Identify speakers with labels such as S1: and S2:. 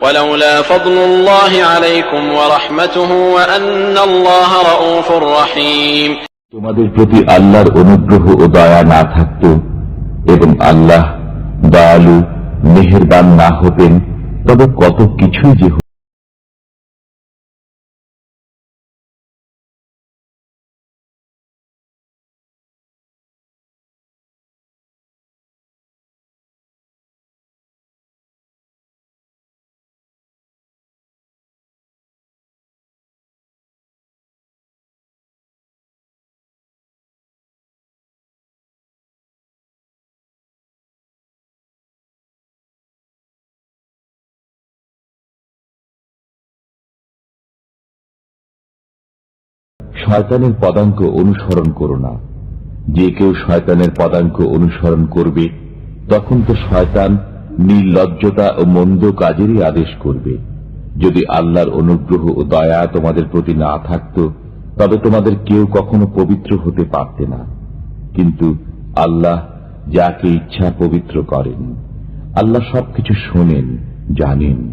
S1: ولولا فضل الله عليكم ورحمته وأن الله رؤوف رحيم।
S2: তোমাদের প্রতি আল্লাহর অনুগ্রহ ও দয়া না থাকত এবং আল্লাহ দয়ালু মেহেরবান না হতেন তবে কত কিছুই যে শয়তানের পদাঙ্ক অনুসরণ করো না। যে কেউ শয়তানের পদাঙ্ক অনুসরণ করবে তখন তো শয়তান নির্লজ্জতা ও মন্দ কাজেরই আদেশ করবে। যদি আল্লাহর অনুগ্রহ ও দয়া তোমাদের প্রতি না থাকত তবে তোমাদের কেউ কখনো পবিত্র হতে পারতে না। কিন্তু আল্লাহ যাকে ইচ্ছা পবিত্র করেন। আল্লাহ সবকিছু শোনেন, জানেন।